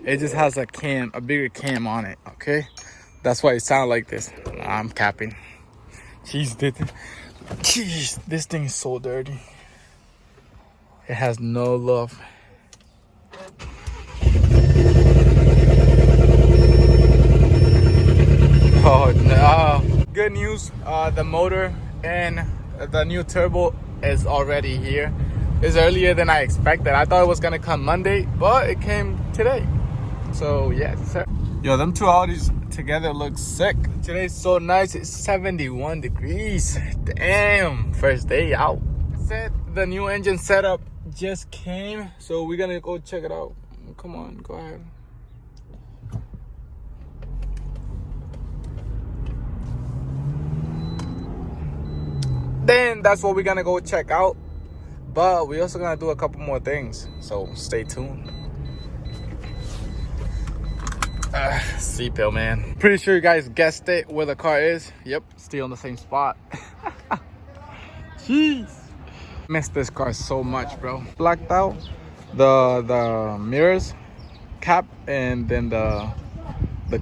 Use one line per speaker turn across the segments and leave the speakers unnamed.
It just has a bigger cam on it, okay? That's why it sounds like this. I'm capping. Jeez, this thing is so dirty. It has no love. Oh no. Good news, the motor and the new turbo is already here. It's earlier than I expected. I thought it was gonna come Monday, but it came today. So yeah, sir. Yo, them two Audis together look sick. Today's so nice. It's 71 degrees. Damn, first day out. Said the new engine setup just came, so we're gonna go check it out. Come on, go ahead. Then that's what we're gonna go check out, but we also gonna do a couple more things, so stay tuned. Seatbelt, man. Pretty sure you guys guessed it where the car is. Yep, still in the same spot. Jeez, missed this car so much, bro. Blacked out the mirrors cap and then the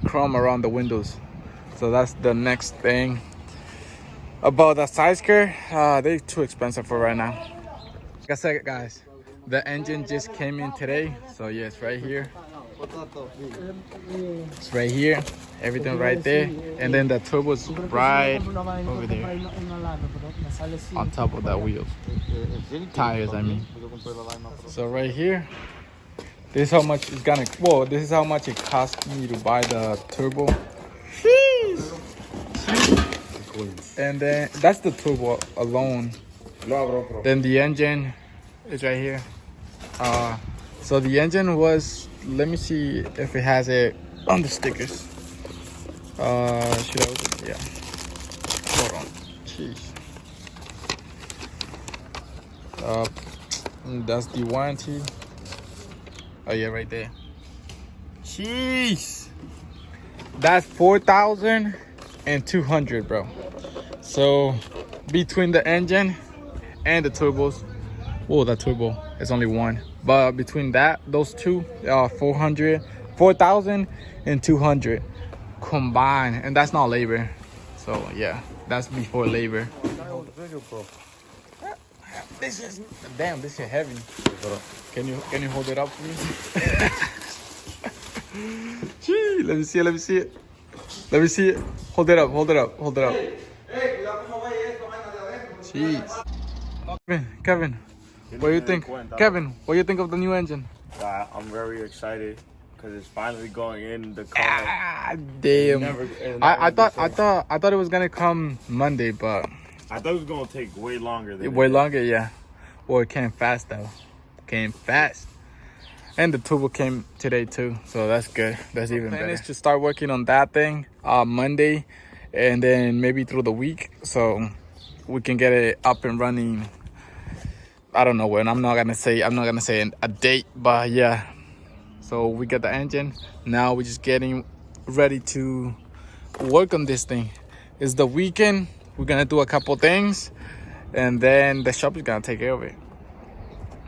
chrome around the windows. So that's the next thing. About the side skirt, they're too expensive for right now. Like I said, guys, the engine just came in today, so yeah, it's right here. It's right here, everything right there, and then the turbo's right over there on top of that wheel. Tires, I mean. So right here, this is how much it's gonna. Whoa, this is how much it cost me to buy the turbo. Jeez. And then that's the turbo alone. Then the engine is right here. So the engine was, let me see if it has it on the stickers. Should I open it? Yeah. Hold on. Jeez. That's the warranty. Oh yeah, right there. Jeez. That's 4,200, bro. So between the engine and the turbos, whoa, that turbo is only one, but between those two, 4,200 combined, and that's not labor. So yeah, that's before labor. This is damn. This is heavy. Can you hold it up for me? Gee, let me see it. Let me see it. Let me see it. Hold it up. Hold it up. Hold it up. Jeez. Kevin, what do you think? Kevin, what do you think of the new engine?
I'm very excited because it's finally going in the car.
Ah, damn. I thought it was gonna come Monday, but
I thought it was gonna take way longer.
Longer, yeah. Well, it came fast though. Came fast. And the turbo came today too, so that's good. That's even better. Is to start working on that thing Monday, and then maybe through the week, so we can get it up and running. I don't know when. I'm not gonna say a date, but yeah. So we got the engine. Now we're just getting ready to work on this thing. It's the weekend. We're gonna do a couple things, and then the shop is gonna take care of it.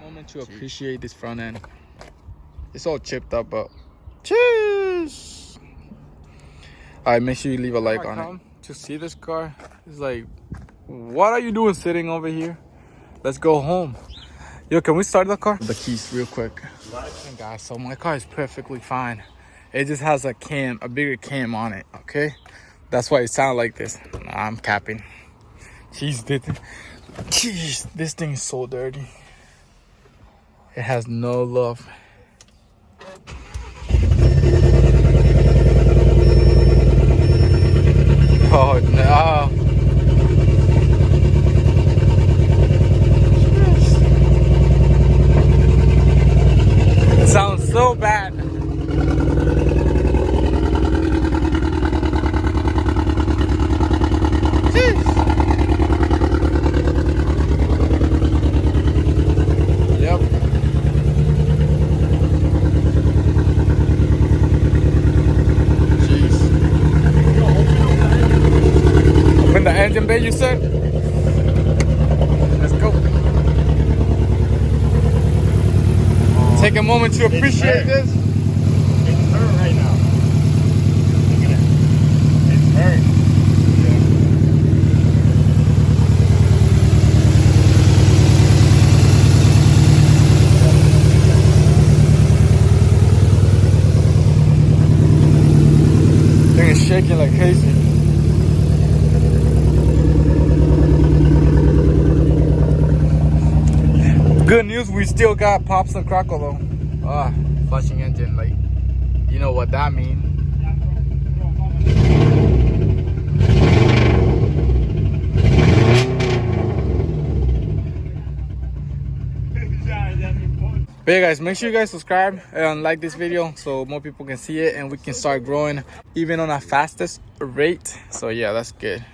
Moment to appreciate this front end. It's all chipped up, but cheers. All right, make sure you leave a like on it. To see this car, it's like, what are you doing sitting over here? Let's go home. Yo, can we start the car? The keys real quick. And guys, so my car is perfectly fine. It just has a bigger cam on it, okay? That's why it sounds like this. I'm capping. Jeez, this thing is so dirty. It has no love. Oh no. It sounds so bad. Jeez. Yep. Jeez. Open the engine bay, you said? Let's go. Take a moment to appreciate this. shaking like crazy. Good news, we still got pops and crackle though. Ah, flushing engine, like, you know what that means. But yeah guys, make sure you guys subscribe and like this video so more people can see it and we can start growing even on our fastest rate. So yeah, that's good.